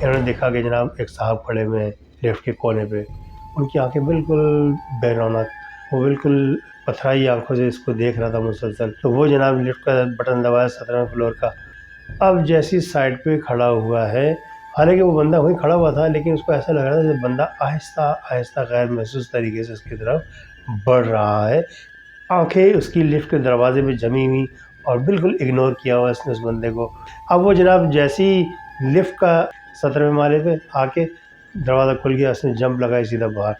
انہوں نے دیکھا کہ جناب ایک صاحب کھڑے ہوئے ہیں لفٹ کے کونے پہ، ان کی آنکھیں بالکل بے رونق، وہ بالکل پتھرائی آنکھوں سے اس کو دیکھ رہا تھا مسلسل. تو وہ جناب لفٹ کا بٹن دبایا 17ویں فلور کا. اب جیسی سائڈ پہ کھڑا ہوا ہے، حالانکہ وہ بندہ وہیں کھڑا ہوا تھا، لیکن اس کو ایسا لگ رہا تھا کہ بندہ آہستہ آہستہ غیر محسوس طریقے سے اس کی طرف بڑھ رہا ہے. آنکھیں اس کی لفٹ کے دروازے پہ جمی ہوئی اور بالکل اگنور کیا ہوا اس نے اس بندے کو. اب وہ جناب جیسی لفٹ کا 17ویں مالے پہ آ کے دروازہ کھل گیا، اس نے جمپ لگائی سیدھا باہر،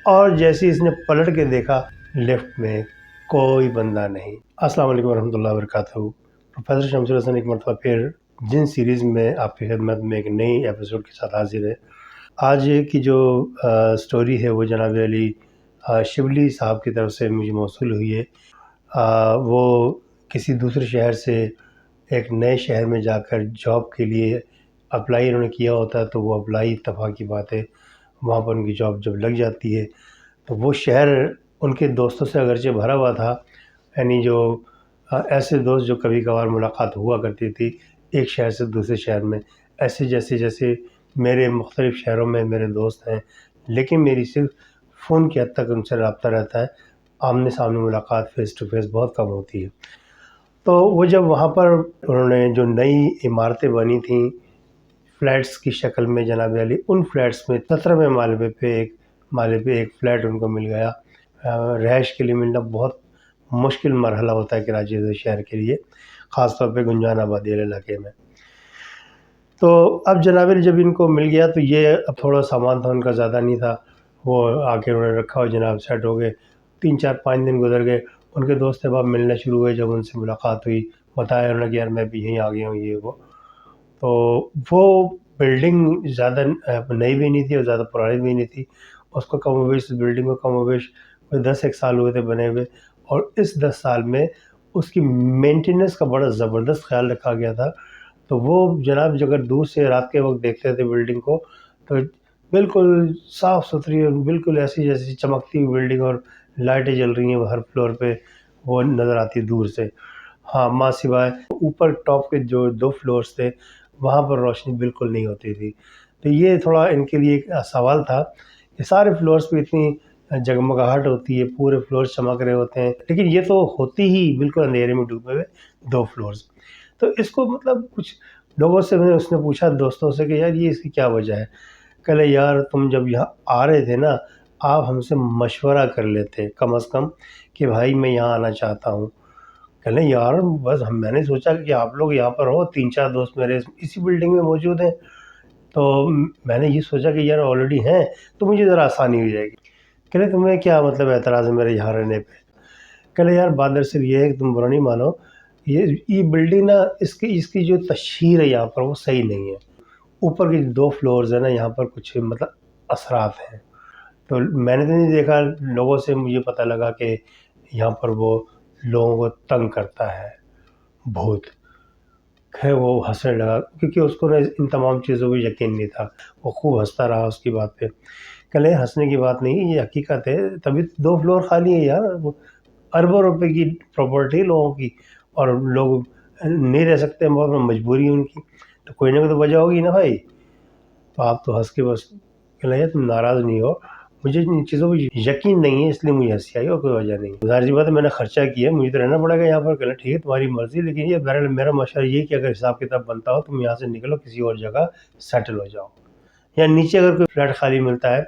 اور جیسی اس نے پلٹ کے دیکھا لفٹ میں کوئی بندہ نہیں. السلام علیکم ورحمۃ اللہ وبرکاتہ. پروفیسر شمس الحسن ایک مرتبہ پھر جن سیریز میں آپ کی خدمت میں ایک نئی ایپیسوڈ کے ساتھ حاضر ہے. آج کی جو سٹوری ہے وہ جناب علی شبلی صاحب کی طرف سے مجھے موصول ہوئی ہے. وہ کسی دوسرے شہر سے ایک نئے شہر میں جا کر جاب کے لیے اپلائی انہوں نے کیا ہوتا ہے، تو وہ اپلائی اتفاق کی بات ہے وہاں پر ان کی جاب جب لگ جاتی ہے تو وہ شہر ان کے دوستوں سے اگرچہ بھرا ہوا تھا، یعنی جو ایسے دوست جو کبھی کبھار ملاقات ہوا کرتی تھی ایک شہر سے دوسرے شہر میں، ایسے جیسے میرے مختلف شہروں میں میرے دوست ہیں، لیکن میری صرف فون کی حد تک ان سے رابطہ رہتا ہے، آمنے سامنے ملاقات فیس ٹو فیس بہت کم ہوتی ہے. تو وہ جب وہاں پر انہوں نے جو نئی عمارتیں بنی تھیں فلیٹس کی شکل میں جناب علی، ان فلیٹس میں 17ویں مالے پہ ایک فلیٹ ان کو مل گیا. رہائش کے لیے ملنا بہت مشکل مرحلہ ہوتا ہے کراچی جیسے شہر کے لیے، خاص طور پہ گنجان آبادی والے علاقے میں. تو اب جناب علی جب ان کو مل گیا تو یہ اب تھوڑا سامان تھا ان کا، زیادہ نہیں تھا، وہ آ کے انہوں نے رکھا اور جناب سیٹ ہو گئے. 3 4 5 دن گزر گئے، ان کے دوست احباب ملنا شروع ہوئے. جب ان سے ملاقات ہوئی بتایا انہوں نے کہ یار میں بھی یہیں آ گیا ہوں یہ وہ. تو وہ بلڈنگ زیادہ نئی بھی نہیں تھی اور زیادہ پرانی بھی نہیں تھی، اس کو کم و بیش بلڈنگ کو کم و بیش 10 ایک سال ہوئے تھے بنے ہوئے، اور اس 10 سال میں اس کی مینٹیننس کا بڑا زبردست خیال رکھا گیا تھا. تو وہ جناب اگر دور سے رات کے وقت دیکھتے تھے بلڈنگ کو تو بالکل صاف ستھری اور بالکل ایسی جیسی چمکتی ہوئی بلڈنگ، اور لائٹیں جل رہی ہیں ہر فلور پہ وہ نظر آتی دور سے. ہاں ماں سوائے اوپر ٹاپ کے جو 2 فلورز تھے وہاں پر روشنی بالکل نہیں ہوتی تھی. تو یہ تھوڑا ان کے لیے ایک سوال تھا کہ سارے فلورز پہ اتنی جگمگاہٹ ہوتی ہے، پورے فلورز چمک رہے ہوتے ہیں، لیکن یہ تو ہوتی ہی بالکل اندھیرے میں ڈوبے ہوئے 2 فلورز. تو اس کو مطلب کچھ لوگوں سے اس نے پوچھا دوستوں سے کہ یار یہ اس کی کیا وجہ ہے. کہلے یار تم جب یہاں آ رہے تھے نا آپ ہم سے مشورہ کر لیتے کم از کم کہ بھائی میں یہاں آنا چاہتا ہوں. کہلے یار بس میں نے سوچا کہ آپ لوگ یہاں پر ہو، 3 4 دوست میرے اسی بلڈنگ میں موجود ہیں، تو میں نے یہ سوچا کہ یار آلریڈی ہیں تو مجھے ذرا آسانی ہو جائے گی. کہلے تمہیں کیا مطلب اعتراض ہے میرے یہاں رہنے پہ. کہلے یار بات دراصل یہ ہے کہ تم برا نہیں مانو، یہ بلڈنگ نا اس کی جو تشہیر ہے یہاں پر وہ صحیح نہیں ہے. اوپر کی 2 فلورز ہیں نا یہاں پر کچھ مطلب اثرات ہیں. تو میں نے تو نہیں دیکھا، لوگوں سے مجھے پتہ لگا کہ یہاں پر وہ لوگوں کو تنگ کرتا ہے بھوت. خیر وہ ہنسنے لگا کیونکہ اس کو ان تمام چیزوں پہ یقین نہیں تھا، وہ خوب ہنستا رہا اس کی بات پہ. کہلے ہنسنے کی بات نہیں، یہ حقیقت ہے، تبھی 2 فلور خالی ہے یار، اربوں روپے کی پراپرٹی لوگوں کی، اور لوگ نہیں رہ سکتے، بہت مجبوری ہے ان کی، تو کوئی نہ کوئی تو وجہ ہوگی نا بھائی. تو آپ تو ہنس کے بس کہنا یار تم ناراض نہیں ہو، مجھے ان چیزوں پہ یقین نہیں ہے اس لیے مجھے ہنسی آئی اور کوئی وجہ نہیں. ظاہر سی بات ہے میں نے خرچہ کیا ہے، مجھے تو رہنا پڑے گا یہاں پر. کہنا ٹھیک ہے تمہاری مرضی، لیکن یہ بہرحال میرا مشورہ یہ کہ اگر حساب کتاب بنتا ہو تم یہاں سے نکلو کسی اور جگہ سیٹل ہو جاؤ، یا نیچے اگر کوئی فلیٹ خالی ملتا ہے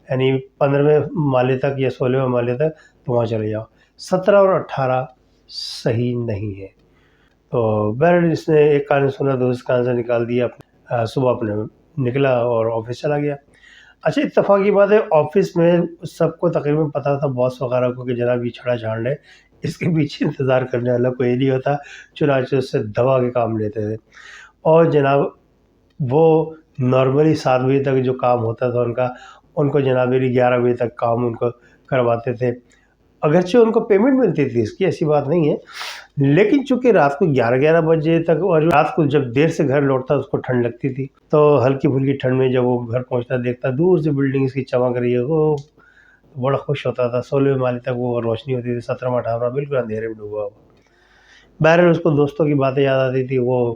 یعنی 15ویں مالے تک یا 16ویں مالے تک تو وہاں چلے جاؤ. 17 اور 18 صحیح نہیں ہے. تو بہرحال اس نے ایک کان سے سنا دوسرے کان سے نکال دیا. صبح اپنے نکلا اور آفس چلا گیا. اچھا اتفاق کی بات ہے آفس میں سب کو تقریباً پتہ تھا، باس وغیرہ کو، کہ جناب یہ چھڑا جھانڈ ہے، اس کے پیچھے انتظار کرنے والا کوئی نہیں ہوتا، چنانچہ اس سے دبا کے کام لیتے تھے. اور جناب وہ نارملی 7 بجے تک جو کام ہوتا تھا ان کو جناب 11 بجے تک کام ان کو کرواتے تھے. اگرچہ ان کو پیمنٹ ملتی تھی اس کی، ایسی بات نہیں ہے، لیکن چونکہ رات کو 11 بجے تک، اور رات کو جب دیر سے گھر لوٹتا اس کو ٹھنڈ لگتی تھی، تو ہلکی پھلکی ٹھنڈ میں جب وہ گھر پہنچتا دیکھتا دور سے بلڈنگ اس کی چمک رہی ہے، وہ بڑا خوش ہوتا تھا. 16ویں مالے تک وہ روشنی ہوتی تھی، 17واں 18واں بالکل اندھیرے میں ڈوبا ہوا. بہرحال اس کو دوستوں کی باتیں یاد آتی تھی، وہ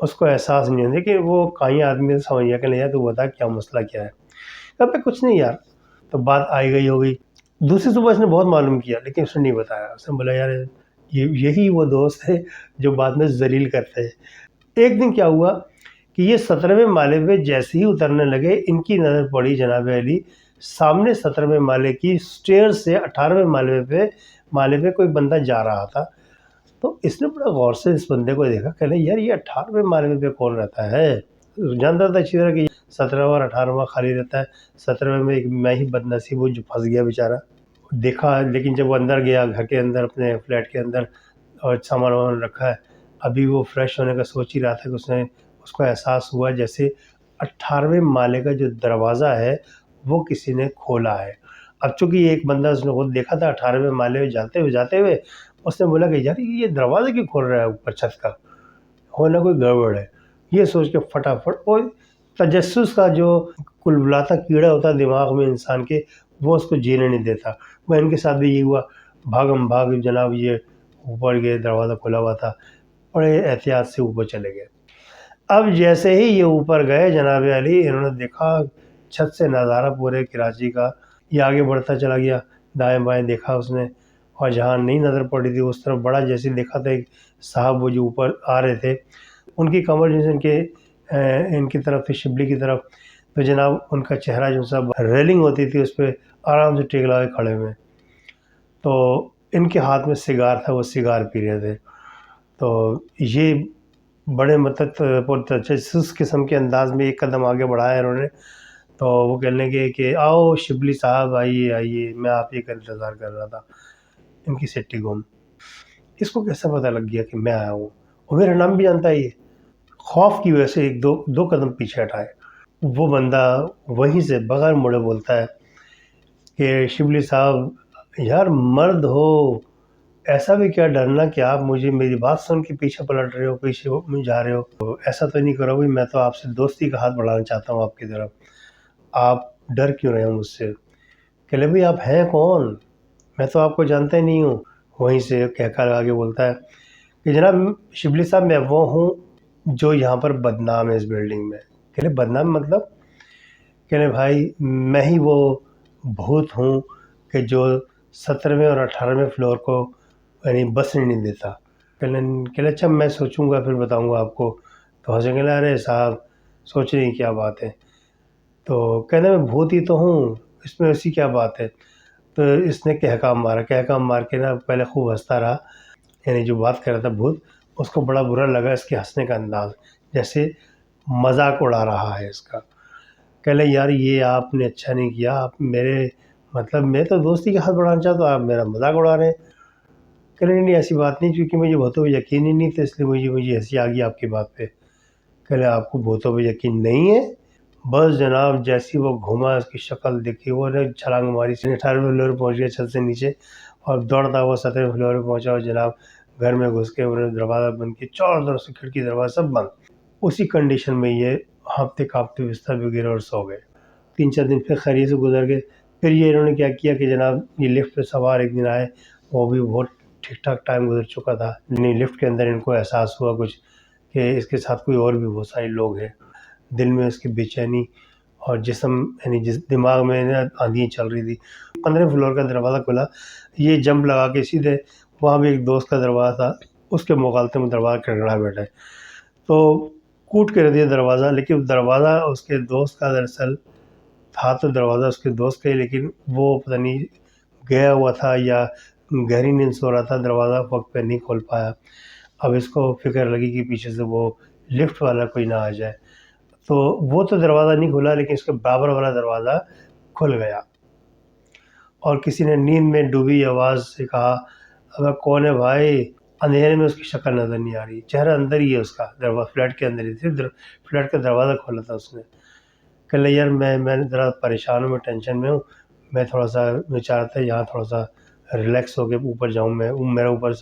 اس کو احساس نہیں ہوتا کہ وہ کہیں آدمی سے سمجھ گیا کہ نہیں یار تو بتا کیا مسئلہ کیا ہے. کہا پہ کچھ نہیں یار. تو بات آئی گئی ہو گئی. دوسری صبح اس نے بہت معلوم کیا لیکن اس نے نہیں بتایا. اس نے بولا یار یہی وہ دوست ہے جو بعد میں ذلیل کرتے ہیں. ایک دن کیا ہوا کہ یہ 17ویں مالے پہ جیسے ہی اترنے لگے ان کی نظر پڑی جناب علی سامنے 17ویں مالے کی سٹیئر سے 18ویں مالے پہ کوئی بندہ جا رہا تھا. تو اس نے بڑا غور سے اس بندے کو دیکھا کہ یار یہ 18ویں مالے پہ کون رہتا ہے. جانتا تھا اچھی طرح کہ 17واں اور 18واں خالی رہتا ہے. 17ویں میں ایک میں ہی بد نصیب ہوں جو پھنس گیا بیچارہ. دیکھا لیکن جب وہ اندر گیا گھر کے اندر اپنے فلیٹ کے اندر اور سامان وامان رکھا ہے ابھی وہ فریش ہونے کا سوچ ہی رہا تھا کہ اس کو احساس ہوا جیسے 18ویں مالے کا جو دروازہ ہے وہ کسی نے کھولا ہے. اب چونکہ ایک بندہ اس نے خود دیکھا تھا 18ویں مالے میں جاتے ہوئے اس نے بولا کہ یار یہ دروازہ کیوں کھول رہا ہے اوپر چھت کا, ہونا کوئی گڑبڑ ہے. یہ سوچ کے فٹافٹ وہ تجسس کا جو کلبلاتا کیڑا ہوتا ہے دماغ میں انسان کے وہ اس کو جینے نہیں دیتا. وہ ان کے ساتھ بھی یہ ہوا بھاگم بھاگ جناب یہ اوپر گئے دروازہ کھلا ہوا تھا بڑے احتیاط سے اوپر چلے گئے. اب جیسے ہی یہ اوپر گئے جناب علی انہوں نے دیکھا چھت سے نظارہ پورے کراچی کا. یہ آگے بڑھتا چلا گیا دائیں بائیں دیکھا اس نے اور جہاں نہیں نظر پڑ رہی تھی اس طرف بڑا جیسے دیکھا تھا ایک صاحب وہ جو اوپر آ رہے تھے ان کی کمر جیسے ان کی طرف تھی شبلی کی طرف. تو جناب ان کا چہرہ جو سب ریلنگ ہوتی تھی اس پہ آرام سے ٹیک لگا کے کھڑے ہوئے. تو ان کے ہاتھ میں سگار تھا وہ سگار پی رہے تھے. تو یہ بڑے تجسس قسم کے انداز میں ایک قدم آگے بڑھایا انہوں نے. تو وہ کہنے لگے کہ آؤ شبلی صاحب آئیے میں آپ ہی کا انتظار کر رہا تھا. ان کی سٹی گم. اس کو کیسے پتہ لگ گیا کہ میں آیا ہوں اور میرا نام بھی جانتا ہے. یہ خوف کی وجہ سے ایک دو قدم پیچھے ہٹائے. وہ بندہ وہیں سے بغیر مڑے بولتا ہے کہ شبلی صاحب یار مرد ہو ایسا بھی کیا ڈرنا کہ آپ مجھے میری بات سن کے پیچھے پلٹ رہے ہو پیچھے جا رہے ہو. ایسا تو نہیں کرو بھائی میں تو آپ سے دوستی کا ہاتھ بڑھانا چاہتا ہوں آپ کی طرف. آپ ڈر کیوں رہے ہو مجھ سے. کہ لے بھائی آپ ہیں کون میں تو آپ کو جانتا ہی نہیں ہوں. وہیں سے کہہ کر آگے بولتا ہے کہ جناب شبلی صاحب میں وہ ہوں جو یہاں پر بدنام ہے اس بلڈنگ میں. کہ لے بدنام مطلب. کہ لے بھائی میں ہی وہ بھوت ہوں کہ جو 17ویں اور 18ویں فلور کو یعنی بسنے نہیں دیتا. کہ لے اچھا میں سوچوں گا پھر بتاؤں گا آپ کو. تو حسین کہ ارے صاحب سوچنے کی کیا بات ہے. تو کہنا میں بھوت ہی تو ہوں اس میں ایسی کیا بات ہے. تو اس نے کہکام مار کے نا پہلے خوب ہنستا رہا. یعنی جو بات کر رہا تھا بھوت اس کو بڑا برا لگا اس کے ہنسنے کا انداز جیسے مذاق اڑا رہا ہے اس کا. کہ لے یار یہ آپ نے اچھا نہیں کیا. آپ میرے مطلب میں تو دوستی کا ہاتھ بڑھانا چاہتا ہوں آپ میرا مذاق اڑا رہے ہیں. کہ نہیں ایسی بات نہیں کیونکہ مجھے بہتوں پہ یقین ہی نہیں تھا اس لیے مجھے ہنسی آ گئی آپ کی بات پہ. کہ لے آپ کو بہتوں پہ یقین نہیں ہے. بس جناب جیسی وہ گھوما اس کی شکل دیکھی وہ نے چھلانگ ماری 18ویں فلور پہ پہنچ گیا چھت سے نیچے اور دوڑتا وہ 17ویں فلور پہ پہنچا اور جناب گھر میں گھس کے انہوں نے دروازہ بند کیا چاروں طرف سے کھڑکی دروازہ سب بند. اسی کنڈیشن میں یہ ہانپتے کانپتے بستر پہ گرے اور سو گئے. 3-4 دن پھر خیریت سے گزر گئے. پھر یہ انہوں نے کیا کیا کہ جناب یہ لفٹ پہ سوار ایک دن آئے وہ بھی بہت ٹھیک ٹھاک ٹائم گزر چکا تھا. لفٹ کے اندر ان کو احساس ہوا کچھ کہ اس کے ساتھ کوئی اور بھی بہت سارے لوگ ہیں. دل میں اس کی بے چینی اور جسم یعنی جس دماغ میں آندھیاں چل رہی تھی. 15ویں فلور کا دروازہ کھلا. یہ جمپ لگا کے سیدھے وہاں بھی ایک دوست کا دروازہ تھا اس کے مغالطے میں دروازہ کھڑکھڑا بیٹھے. تو کوٹ کے رہ دیا دروازہ لیکن دروازہ اس کے دوست کا دراصل تھا. تو دروازہ اس کے دوست کا ہی لیکن وہ پتہ نہیں گیا ہوا تھا یا گہری نیند سو رہا تھا. دروازہ وقت پہ نہیں کھول پایا. اب اس کو فکر لگی کہ پیچھے سے وہ لفٹ والا کوئی نہ آ جائے. تو وہ تو دروازہ نہیں کھلا لیکن اس کے برابر والا دروازہ کھل گیا اور کسی نے نیند میں ڈوبی آواز سے کہا اب کون ہے بھائی. اندھیرے میں اس کی شکل نظر نہیں آ رہی. چہرہ اندر ہی ہے اس کا دروازہ فلیٹ کے اندر ہی صرف فلیٹ کا دروازہ کھولا تھا اس نے. کہ لے یار میں ذرا پریشان ہوں میں ٹینشن میں ہوں. میں تھوڑا سا میں چاہ رہا تھا یہاں تھوڑا سا ریلیکس ہو کے اوپر جاؤں. میں میرا اوپر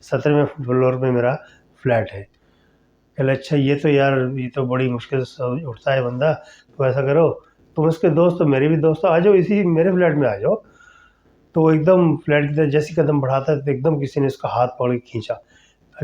17ویں فلور پہ میرا فلیٹ ہے. کہ اچھا یہ تو یار یہ تو بڑی مشکل سے اٹھتا ہے بندہ. تو ایسا کرو تم اس کے دوست ہو میرے بھی دوست ہو آ جاؤ اسی میرے فلیٹ میں آ جاؤ. تو وہ ایک دم فلیٹ کی طرف جیسی قدم بڑھاتا ہے تو ایک دم کسی نے اس کا ہاتھ پکڑ کے کھینچا.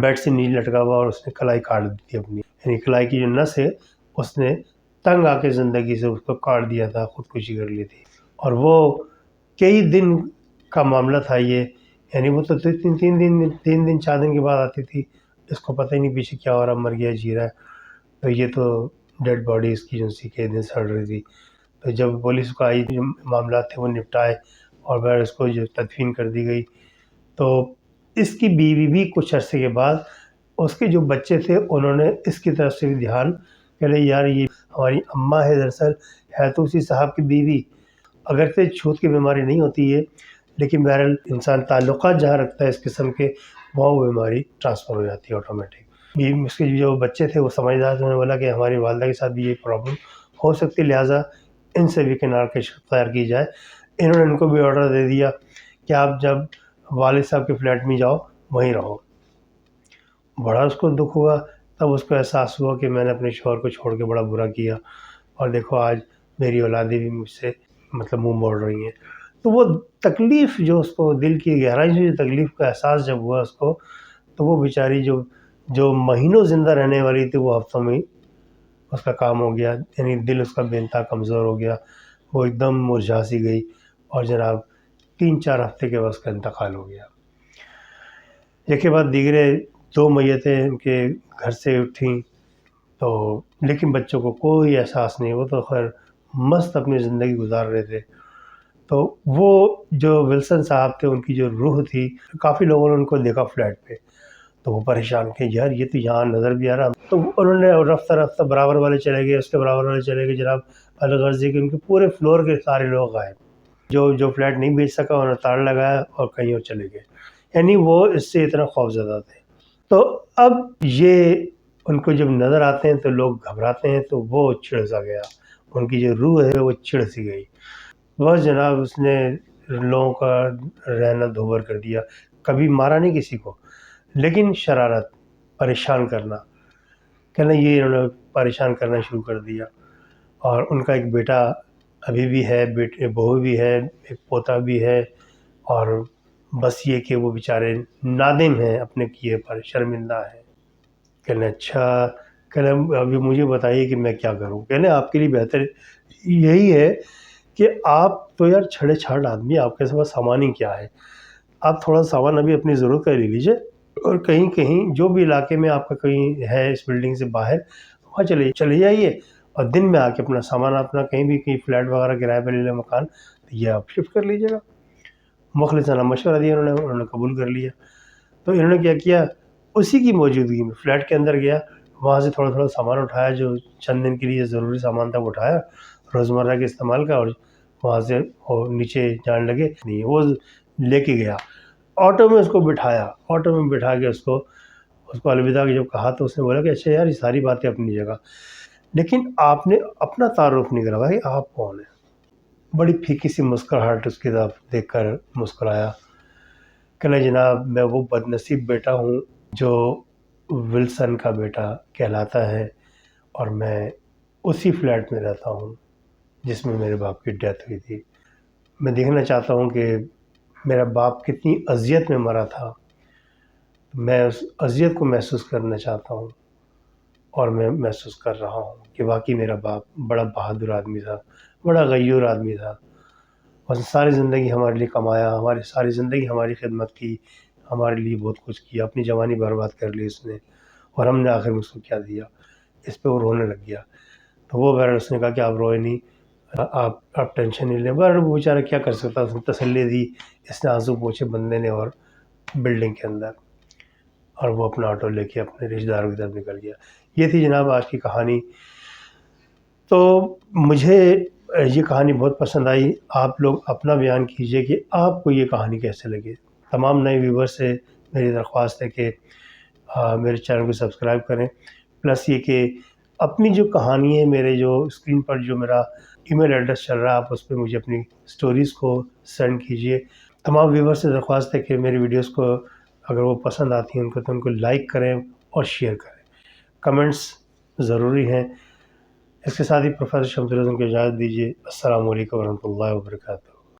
بیڈ سے نیچے لٹکا ہوا اور اس نے کلائی کاٹ دی تھی اپنی، یعنی کلائی کی جو نس ہے اس نے تنگ آ کے زندگی سے اس کو کاٹ دیا تھا، خودکشی کر لی تھی. اور وہ کئی دن کا معاملہ تھا یہ، یعنی وہ تو تین دن 4 دن کے بعد آتی تھی، اس کو پتہ ہی نہیں پیچھے کیا ہو رہا، مر گیا جی رہا ہے. تو یہ تو ڈیڈ باڈی اس کی جو سی کے دن سڑ رہی تھی. تو جب پولیس کو آئی، جو معاملات تھے وہ نپٹائے اور پھر اس کو جو تدفین کر دی گئی. تو اس کی بیوی بھی کچھ عرصے کے بعد، اس کے جو بچے تھے انہوں نے اس کی طرف سے بھی دھیان کہ لے یار یہ ہماری اماں ہے، دراصل ہے تو اسی صاحب کی بیوی، اگرچہ چھوت کی بیماری نہیں ہوتی ہے لیکن بہرحال انسان تعلقات جہاں رکھتا ہے اس قسم کے، وہاں وہ بیماری ٹرانسفر ہو جاتی ہے آٹومیٹک. اس کے جو بچے تھے وہ سمجھدار تھے، انہوں نے بولا کہ ہماری والدہ کے ساتھ بھی یہ پرابلم ہو سکتی ہے، لہٰذا ان سے بھی کنار کشی اختیار کی جائے. انہوں نے ان کو بھی آرڈر دے دیا کہ آپ جب والد صاحب کے فلیٹ میں جاؤ وہیں رہو. بڑا اس کو دکھ ہوا، تب اس کو احساس ہوا کہ میں نے اپنے شوہر کو چھوڑ کے بڑا برا کیا، اور دیکھو آج میری اولادیں بھی مجھ سے مطلب منہ موڑ رہی ہیں. تو وہ تکلیف جو اس کو دل کی گہرائی سے جو تکلیف کا احساس جب ہوا اس کو، تو وہ بیچاری جو مہینوں زندہ رہنے والی تھی وہ ہفتوں میں اس کا کام ہو گیا، یعنی دل اس کا بے انتہا کمزور ہو گیا، وہ ایک دم مرجھا سی گئی، اور جناب 3-4 ہفتے کے بعد اس کا انتقال ہو گیا. ایک کے بعد دیگرے 2 میتیں ان کے گھر سے اٹھیں، تو لیکن بچوں کو کوئی احساس نہیں، وہ تو خیر مست اپنی زندگی گزار رہے تھے. تو وہ جو ولسن صاحب تھے ان کی جو روح تھی، کافی لوگوں نے ان کو دیکھا فلیٹ پہ، تو وہ پریشان کہ یار یہ تو یہاں نظر بھی آ رہا. تو انہوں نے رفتہ رفتہ برابر والے چلے گئے، اس کے برابر والے چلے گئے، جناب الغرضی کہ ان کے پورے فلور کے سارے لوگ غائب. جو فلیٹ نہیں بیچ سکا انہوں نے تالا لگایا اور کہیں اور چلے گئے، یعنی وہ اس سے اتنا خوفزدہ تھے. تو اب یہ ان کو جب نظر آتے ہیں تو لوگ گھبراتے ہیں، تو وہ چڑ سا گیا، ان کی جو روح ہے وہ چڑ سی گئی. بس جناب اس نے لوگوں کا رہنا دھوبر کر دیا. کبھی مارا نہیں کسی کو، لیکن شرارت، پریشان کرنا، کہنا یہ انہوں نے پریشان کرنا شروع کر دیا. اور ان کا ایک بیٹا ابھی بھی ہے، بہو بھی ہے، ایک پوتا بھی ہے، اور بس یہ کہ وہ بیچارے نادم ہیں اپنے کیے پر، شرمندہ ہیں. کہنا اچھا، کہنا ابھی مجھے بتائیے کہ میں کیا کروں. کہنا آپ کے لیے بہتر یہی ہے کہ آپ تو یار چھڑے چھاڑ آدمی، آپ کے پاس سامان ہی کیا ہے، آپ تھوڑا سامان ابھی اپنی ضرورت کا لے لیجئے، اور کہیں جو بھی علاقے میں آپ کا کہیں ہے اس بلڈنگ سے باہر، وہاں چلے جائیے، اور دن میں آ کے اپنا سامان اپنا کہیں بھی کہیں فلیٹ وغیرہ کرائے پہ لے لیں مکان، تو یہ آپ شفٹ کر لیجیے گا. مخلصانہ مشورہ دیا انہوں نے قبول کر لیا. تو انہوں نے کیا کیا، اسی کی موجودگی میں فلیٹ کے اندر گیا، وہاں سے تھوڑا تھوڑا سامان اٹھایا، جو چند دن کے لیے ضروری سامان تھا وہ اٹھایا روزمرہ کے استعمال کا، اور وہاں سے وہ نیچے جان لگے. نہیں، وہ لے کے گیا آٹو میں، اس کو بٹھایا، آٹو میں بٹھا کے اس کو الوداع جب کہا تو اس نے بولا کہ اچھا یار یہ ساری باتیں اپنی جگہ، لیکن آپ نے اپنا تعارف نہیں کرا بھائی، آپ کون ہیں. بڑی پھیکی سی مسکراہٹ اس کی طرف دیکھ کر مسکرایا. کہنا جناب میں وہ بد نصیب بیٹا ہوں جو ولسن کا بیٹا کہلاتا ہے، اور میں اسی فلیٹ میں رہتا ہوں جس میں میرے باپ کی ڈیتھ ہوئی تھی. میں دیکھنا چاہتا ہوں کہ میرا باپ کتنی اذیت میں مرا تھا، میں اس اذیت کو محسوس کرنا چاہتا ہوں، اور میں محسوس کر رہا ہوں کہ واقعی میرا باپ بڑا بہادر آدمی تھا، بڑا غیور آدمی تھا. اور ساری زندگی ہمارے لیے کمایا، ساری زندگی ہماری خدمت کی، ہمارے لیے بہت کچھ کیا، اپنی جوانی برباد کر لی اس نے، اور ہم نے آخر میں اس کو کیا دیا. اس پہ وہ رونے لگ گیا. تو وہ بہرحال اس نے کہا کہ آپ روئے نہیں، آپ ٹینشن نہیں لیں. بہرحال وہ بیچارہ کیا کر سکتا، اس نے تسلی دی، اس نے آنسو پوچھے بندے نے، اور بلڈنگ کے اندر، اور وہ اپنا آٹو لے کے اپنے رشتہ داروں کی طرف نکل گیا. یہ تھی جناب آج کی کہانی. تو مجھے یہ کہانی بہت پسند آئی. آپ لوگ اپنا بیان کیجئے کہ آپ کو یہ کہانی کیسے لگی. تمام نئے ویور سے میری درخواست ہے کہ میرے چینل کو سبسکرائب کریں، پلس یہ کہ اپنی جو کہانی ہے، میرے جو اسکرین پر جو میرا ای میل ایڈریس چل رہا ہے، آپ اس پہ مجھے اپنی سٹوریز کو سینڈ کیجئے. تمام ویور سے درخواست ہے کہ میری ویڈیوز کو اگر وہ پسند آتی ہیں ان کو، تو ان کو لائک کریں اور شیئر کریں. کمنٹس ضروری ہیں. اس کے ساتھ ہی پروفیسر شمس الحسن کو اجازت دیجیے. السلام علیکم ورحمۃ اللہ وبرکاتہ.